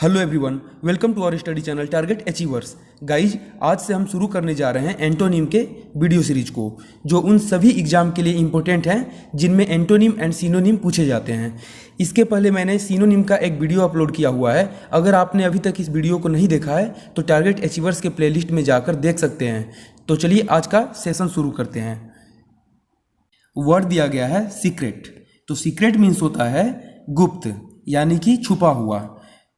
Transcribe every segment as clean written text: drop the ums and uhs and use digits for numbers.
Hello everyone, welcome to our study channel target achievers. Guys, आज से हम शुरू करने जा रहे हैं एंटोनिम के वीडियो सीरीज को, जो उन सभी एग्जाम के लिए इंपॉर्टेंट हैं जिनमें एंटोनिम एंड सिनोनिम पूछे जाते हैं। इसके पहले मैंने सिनोनिम का एक वीडियो अपलोड किया हुआ है। अगर आपने अभी तक इस वीडियो को नहीं देखा है तो टारगेट अचीवर्स के प्लेलिस्ट में जाकर देख सकते हैं। तो चलिए आज का सेशन शुरू करते हैं। वर्ड दिया गया है सीक्रेट। तो सीक्रेट मीन्स होता है गुप्त, यानी कि छुपा हुआ।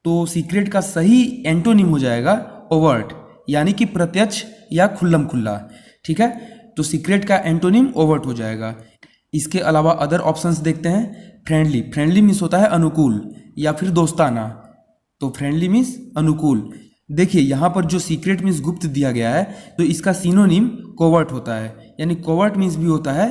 तो सीक्रेट का सही एंटोनिम हो जाएगा ओवर्ट, यानी कि प्रत्यक्ष या खुल्लम खुल्ला। ठीक है, तो सीक्रेट का एंटोनिम ओवर्ट हो जाएगा। इसके अलावा अदर ऑप्शंस देखते हैं। फ्रेंडली, फ्रेंडली मीन्स होता है अनुकूल या फिर दोस्ताना। तो फ्रेंडली मीन्स अनुकूल। देखिए यहाँ पर जो सीक्रेट मीन्स गुप्त दिया गया है, तो इसका सिनोनिम कोवर्ट होता है, यानी कोवर्ट मीन्स भी होता है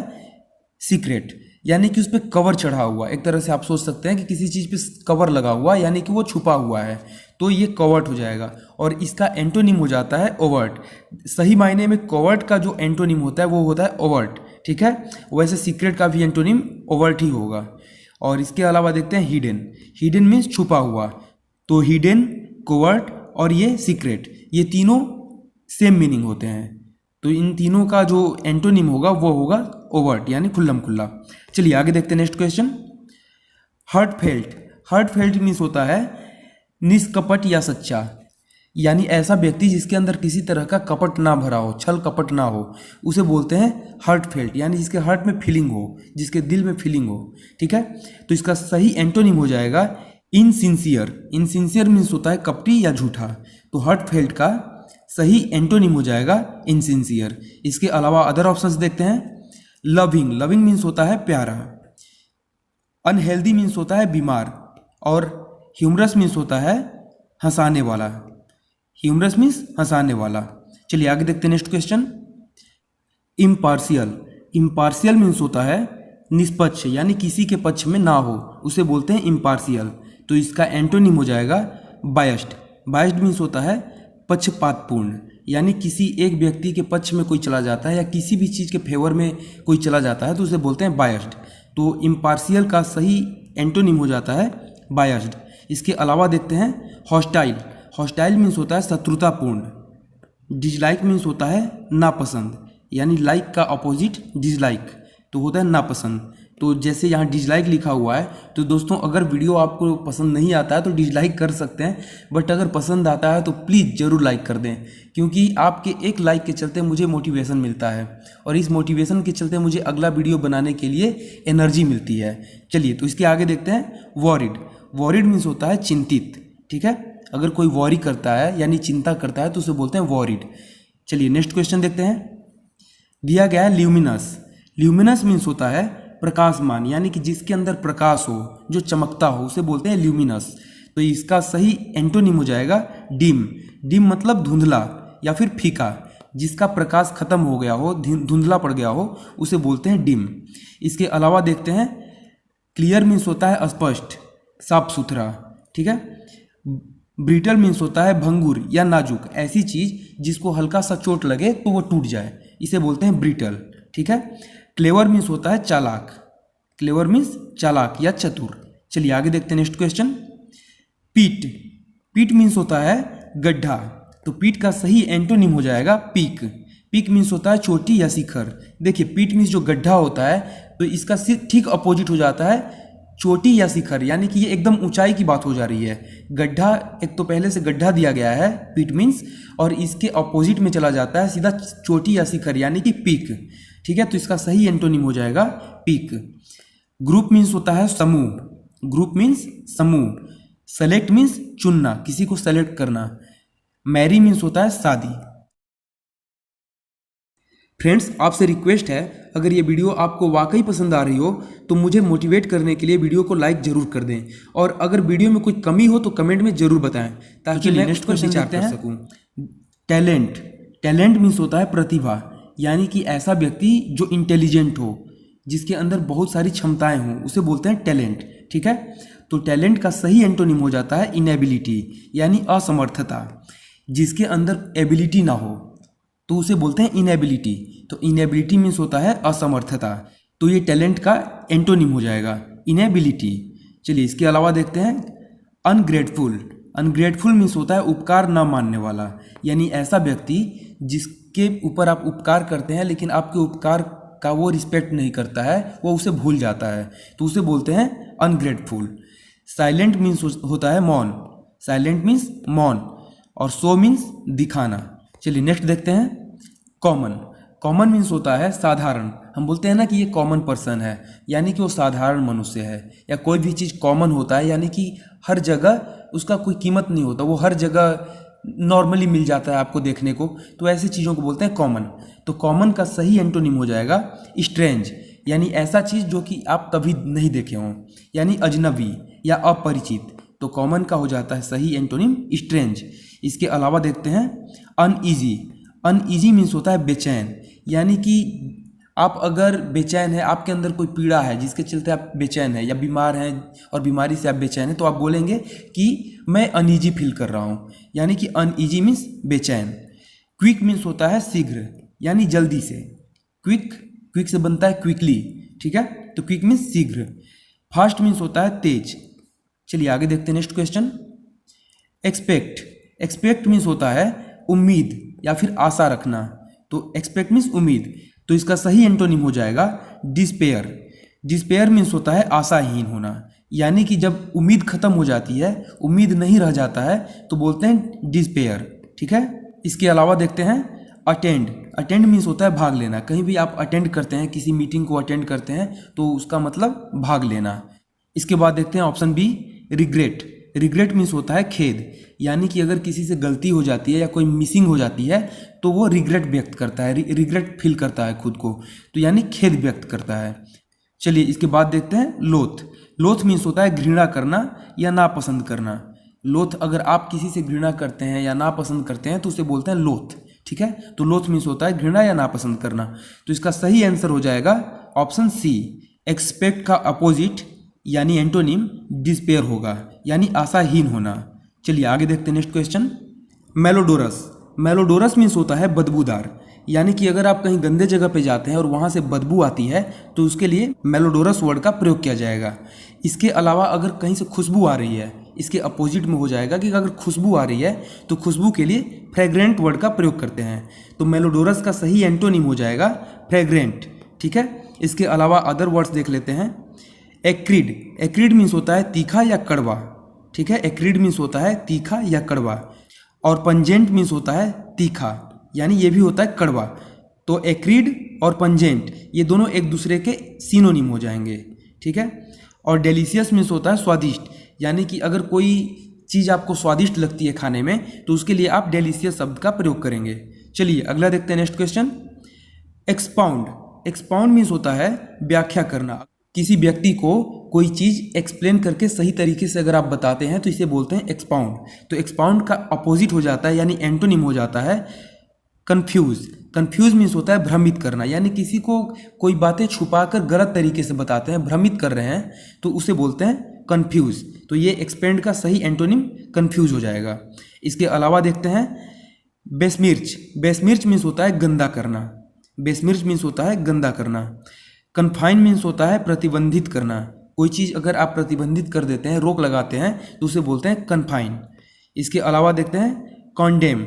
सीक्रेट, यानी कि उस पर कवर चढ़ा हुआ। एक तरह से आप सोच सकते हैं कि किसी चीज़ पे कवर लगा हुआ, यानी कि वो छुपा हुआ है, तो ये कवर्ट हो जाएगा। और इसका एंटोनिम हो जाता है ओवर्ट। सही मायने में कवर्ट का जो एंटोनिम होता है वो होता है ओवर्ट। ठीक है, वैसे सीक्रेट का भी एंटोनिम ओवर्ट ही होगा। और इसके अलावा देखते हैं हिडन। हिडन मीन्स छुपा हुआ। तो हिडन, कोवर्ट और ये सीक्रेट, ये तीनों सेम मीनिंग होते हैं। तो इन तीनों का जो एंटोनिम होगा वो होगा ओवर्ट, यानी खुल्लम खुल्ला। चलिए आगे देखते हैं next question. Heartfelt. Heartfelt means होता है निष्कपट या सच्चा, यानी ऐसा व्यक्ति जिसके अंदर किसी तरह का कपट ना भरा हो, छल कपट ना हो, उसे बोलते हैं हर्ट फेल्ट, यानी जिसके हार्ट में फीलिंग हो, जिसके दिल में फीलिंग हो। ठीक है, तो इसका सही एंटोनिम हो जाएगा इनसिंसियर। इनसिंसियर मीन्स होता है कपटी या झूठा। तो हर्ट फेल्ट का सही एंटोनिम हो जाएगा इनसिंसियर। इसके अलावा अदर ऑप्शंस देखते हैं। लविंग, लविंग मीन्स होता है प्यारा। अनहेल्दी मीन्स होता है बीमार। और ह्यूमरस मीन्स होता है हंसाने वाला। ह्यूमरस मीन्स हंसाने वाला। चलिए आगे देखते हैं next question. Impartial. Impartial means होता है निष्पक्ष, यानी किसी के पक्ष में ना हो, उसे बोलते हैं इम्पार्शियल। तो इसका एंटोनिम हो जाएगा बायस्ड। बायस्ड मीन्स होता है पक्षपातपूर्ण, यानी किसी एक व्यक्ति के पक्ष में कोई चला जाता है या किसी भी चीज़ के फेवर में कोई चला जाता है तो उसे बोलते हैं बायस्ड। तो इम्पार्शियल का सही एंटोनिम हो जाता है बायस्ड। इसके अलावा देखते हैं हॉस्टाइल। हॉस्टाइल मीन्स होता है शत्रुतापूर्ण। डिसलाइक मीन्स होता है नापसंद, यानी लाइक का अपोजिट डिसलाइक, तो होता है नापसंद। तो जैसे यहाँ डिसलाइक लिखा हुआ है, तो दोस्तों अगर वीडियो आपको पसंद नहीं आता है तो डिसलाइक कर सकते हैं, बट अगर पसंद आता है तो प्लीज़ ज़रूर लाइक कर दें, क्योंकि आपके एक लाइक के चलते मुझे मोटिवेशन मिलता है और इस मोटिवेशन के चलते मुझे अगला वीडियो बनाने के लिए एनर्जी मिलती है। चलिए तो इसके आगे देखते हैं वॉरिड। वॉरिड मीन्स होता है चिंतित। ठीक है, अगर कोई वॉरी करता है यानी चिंता करता है तो उसे बोलते हैं वॉरिड। चलिए नेक्स्ट क्वेश्चन देखते हैं। दिया गया है ल्यूमिनस। ल्यूमिनस मीन्स होता है प्रकाशमान, यानी कि जिसके अंदर प्रकाश हो, जो चमकता हो, उसे बोलते हैं ल्यूमिनस। तो इसका सही एंटोनिम हो जाएगा डिम। डिम मतलब धुंधला या फिर फीका, जिसका प्रकाश खत्म हो गया हो, धुंधला पड़ गया हो, उसे बोलते हैं डिम। इसके अलावा देखते हैं क्लियर मीन्स होता है स्पष्ट, साफ सुथरा। ठीक है, ब्रिटल मीन्स होता है भंगुर या नाजुक, ऐसी चीज जिसको हल्का सा चोट लगे तो वो टूट जाए, इसे बोलते हैं ब्रिटल। ठीक है, क्लेवर मीन्स होता है चालाक। क्लेवर मीन्स चालाक या चतुर। चलिए आगे देखते हैं नेक्स्ट क्वेश्चन। पीट। पीट मीन्स होता है गड्ढा। तो पीट का सही एंटोनिम हो जाएगा पीक। पीक मीन्स होता है चोटी या शिखर। देखिए पीट मीन्स जो गड्ढा होता है, तो इसका ठीक अपोजिट हो जाता है चोटी या शिखर, यानी कि ये एकदम ऊंचाई की बात हो जा रही है। गड्ढा, एक तो पहले से गड्ढा दिया गया है पीट मीन्स, और इसके अपोजिट में चला जाता है सीधा चोटी या शिखर, यानी कि पीक। ठीक है, तो इसका सही एंटोनिम हो जाएगा पीक। ग्रुप मीन्स होता है समूह। ग्रुप मीन्स समूह। सेलेक्ट मीन्स चुनना, किसी को सेलेक्ट करना। मैरी मीन्स होता है शादी। फ्रेंड्स, आपसे रिक्वेस्ट है, अगर ये वीडियो आपको वाकई पसंद आ रही हो तो मुझे मोटिवेट करने के लिए वीडियो को लाइक जरूर कर दें, और अगर वीडियो में कोई कमी हो तो कमेंट में जरूर बताएं, ताकि मैं नेक्स्ट क्वेश्चन विचार कर सकूं। टैलेंट। टैलेंट मीन्स होता है प्रतिभा, यानी कि ऐसा व्यक्ति जो इंटेलिजेंट हो, जिसके अंदर बहुत सारी क्षमताएं हों, उसे बोलते हैं टैलेंट। ठीक है, तो टैलेंट का सही एंटोनिम हो जाता है इनएबिलिटी, यानी असमर्थता। जिसके अंदर एबिलिटी ना हो तो उसे बोलते हैं इनएबिलिटी। तो इनएबिलिटी मीन्स होता है असमर्थता, तो ये टैलेंट का एंटोनिम हो जाएगा इनएबिलिटी। चलिए इसके अलावा देखते हैं अनग्रेटफुल। अनग्रेटफुल मीन्स होता है उपकार ना मानने वाला, यानी ऐसा व्यक्ति जिसके ऊपर आप उपकार करते हैं लेकिन आपके उपकार का वो रिस्पेक्ट नहीं करता है, वो उसे भूल जाता है, तो उसे बोलते हैं अनग्रेटफुल। साइलेंट मीन्स होता है मौन, साइलेंट मीन्स मौन, और सो मीन्स दिखाना। चलिए नेक्स्ट देखते हैं कॉमन। कॉमन मीन्स होता है साधारण। हम बोलते हैं ना कि ये कॉमन पर्सन है, यानी कि वो साधारण मनुष्य है, या कोई भी चीज़ कॉमन होता है यानी कि हर जगह उसका कोई कीमत नहीं होता, वो हर जगह नॉर्मली मिल जाता है आपको देखने को, तो ऐसी चीज़ों को बोलते हैं कॉमन। तो कॉमन का सही एंटोनिम हो जाएगा स्ट्रेंज, यानी ऐसा चीज़ जो कि आप कभी नहीं देखे हों, यानी अजनबी या अपरिचित। तो कॉमन का हो जाता है सही एंटोनिम स्ट्रेंज। इसके अलावा देखते हैं अनईजी। अनईजी मीन्स होता है बेचैन, यानी कि आप अगर बेचैन है, आपके अंदर कोई पीड़ा है जिसके चलते आप बेचैन है या बीमार हैं और बीमारी से आप बेचैन हैं, तो आप बोलेंगे कि मैं अनईजी फील कर रहा हूँ, यानी कि अनईजी मीन्स बेचैन। क्विक मीन्स होता है शीघ्र, यानी जल्दी से। क्विक से बनता है क्विकली, ठीक है, तो क्विक मीन्स शीघ्र। फास्ट मीन्स होता है तेज। चलिए आगे देखते हैं नेक्स्ट क्वेश्चन। एक्सपेक्ट मीन्स होता है उम्मीद या फिर आशा रखना, तो एक्सपेक्ट मीन्स उम्मीद, तो इसका सही एंटोनिम हो जाएगा डिस्पेयर। डिस्पेयर मीन्स होता है आशाहीन होना, यानी कि जब उम्मीद खत्म हो जाती है, उम्मीद नहीं रह जाता है, तो बोलते हैं डिस्पेयर, ठीक है। इसके अलावा देखते हैं अटेंड। अटेंड मीन्स होता है भाग लेना। कहीं भी आप अटेंड करते हैं, किसी मीटिंग को अटेंड करते हैं, तो उसका मतलब भाग लेना। इसके बाद देखते हैं option b regret. Regret means होता है खेद, यानी कि अगर किसी से गलती हो जाती है या कोई मिसिंग हो जाती है तो वो रिग्रेट व्यक्त करता है, रिग्रेट फील करता है खुद को, तो यानी खेद व्यक्त करता है। चलिए इसके बाद देखते हैं लोथ। लोथ मीन्स होता है घृणा करना या नापसंद करना। लोथ, अगर आप किसी से घृणा करते हैं या नापसंद करते हैं तो उसे बोलते हैं लोथ, ठीक है। तो लोथ मीन्स होता है घृणा या नापसंद करना, तो इसका सही आंसर हो जाएगा ऑप्शन सी। एक्सपेक्ट का अपोजिट यानी एंटोनिम डिस्पेयर होगा, यानी आशाहीन होना। चलिए आगे देखते हैं नेक्स्ट क्वेश्चन। मेलोडोरस। मेलोडोरस मीन्स होता है बदबूदार, यानी कि अगर आप कहीं गंदे जगह पे जाते हैं और वहाँ से बदबू आती है तो उसके लिए मेलोडोरस वर्ड का प्रयोग किया जाएगा। इसके अलावा अगर कहीं से खुशबू आ रही है, इसके अपोजिट में हो जाएगा कि अगर खुशबू आ रही है तो खुशबू के लिए फ्रेग्रेंट वर्ड का प्रयोग करते हैं, तो मेलोडोरस का सही एंटोनिम हो जाएगा फ्रेग्रेंट, ठीक है। इसके अलावा अदर वर्ड्स देख लेते हैं। एक्रीड। एक्रीड मीन्स होता है तीखा या कड़वा, ठीक है। एक्रीड मीन्स होता है तीखा या कड़वा, और पंजेंट मीन्स होता है तीखा, यानी ये भी होता है कड़वा। तो एक्रीड और पंजेंट ये दोनों एक दूसरे के सिनोनिम हो जाएंगे, ठीक है। और डेलीशियस मीन्स होता है स्वादिष्ट, यानी कि अगर कोई चीज़ आपको स्वादिष्ट लगती है खाने में तो उसके लिए आप डेलीशियस शब्द का प्रयोग करेंगे। चलिए अगला देखते हैं next question. Expound. Expound means होता है व्याख्या करना। किसी व्यक्ति को कोई चीज़ एक्सप्लेन करके सही तरीके से अगर आप बताते हैं तो इसे बोलते हैं एक्सपाउंड। तो एक्सपाउंड का अपोजिट हो जाता है, यानी एंटोनिम हो जाता है कंफ्यूज। कंफ्यूज मीन्स होता है भ्रमित करना, यानी किसी को कोई बातें छुपाकर गलत तरीके से बताते हैं, भ्रमित कर रहे हैं, तो उसे बोलते हैं कंफ्यूज। तो ये एक्सपेंड का सही एंटोनिम कंफ्यूज हो जाएगा। इसके अलावा देखते हैं बेसमिर्च। बेसमिर्च मीन्स होता है गंदा करना। बेसमिर्च मीन्स होता है गंदा करना। कन्फाइन मीन्स होता है प्रतिबंधित करना। कोई चीज़ अगर आप प्रतिबंधित कर देते हैं, रोक लगाते हैं, तो उसे बोलते हैं कन्फाइन। इसके अलावा देखते हैं कॉन्डेम।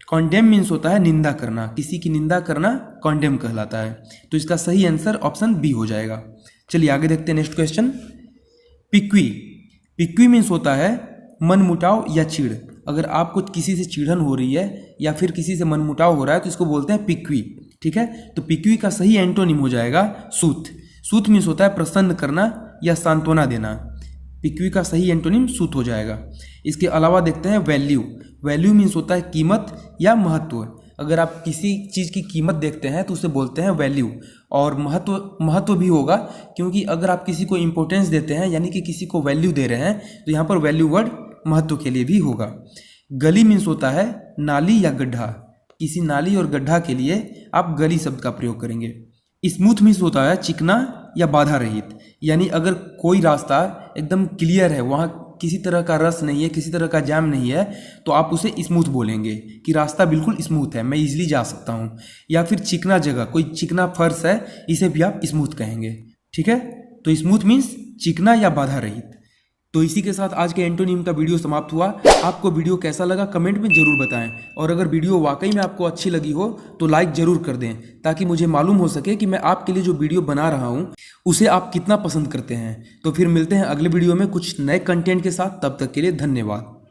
कॉन्डेम मीन्स होता है निंदा करना, किसी की निंदा करना कॉन्डेम कहलाता है। तो इसका सही आंसर ऑप्शन बी हो जाएगा। चलिए आगे देखते हैं नेक्स्ट क्वेश्चन। पिक्वी। पिक्वी मीन्स होता है मनमुटाव या चिढ़। अगर आपको किसी से चिढ़न हो रही है या फिर किसी से मनमुटाव हो रहा है तो इसको बोलते हैं पिक्वी, ठीक है। तो पिक्वी का सही एंटोनिम हो जाएगा सूत। सूत मीन्स होता है प्रसन्न करना या सांत्वना देना। पिक्वी का सही एंटोनिम सूत हो जाएगा। इसके अलावा देखते हैं वैल्यू। वैल्यू मीन्स होता है कीमत या महत्व। अगर आप किसी चीज़ की कीमत देखते हैं तो उसे बोलते हैं वैल्यू, और महत्व भी होगा, क्योंकि अगर आप किसी को इंपॉर्टेंस देते हैं यानी कि किसी को वैल्यू दे रहे हैं तो यहाँ पर वैल्यू वर्ड महत्व के लिए भी होगा। गली मीन्स होता है नाली या गड्ढा। किसी नाली और गड्ढा के लिए आप गली शब्द का प्रयोग करेंगे। स्मूथ मीन्स होता है चिकना या बाधा रहित, यानी अगर कोई रास्ता एकदम क्लियर है, वहाँ किसी तरह का रस नहीं है, किसी तरह का जाम नहीं है, तो आप उसे स्मूथ बोलेंगे कि रास्ता बिल्कुल स्मूथ है, मैं इजीली जा सकता हूँ। या फिर चिकना जगह, कोई चिकना फर्श है, इसे भी आप स्मूथ कहेंगे, ठीक है। तो स्मूथ मीन्स चिकना या बाधा रहित। तो इसी के साथ आज के एंटोनिम का वीडियो समाप्त हुआ। आपको वीडियो कैसा लगा कमेंट में जरूर बताएं, और अगर वीडियो वाकई में आपको अच्छी लगी हो तो लाइक जरूर कर दें, ताकि मुझे मालूम हो सके कि मैं आपके लिए जो वीडियो बना रहा हूं उसे आप कितना पसंद करते हैं। तो फिर मिलते हैं अगले वीडियो में कुछ नए कंटेंट के साथ, तब तक के लिए धन्यवाद।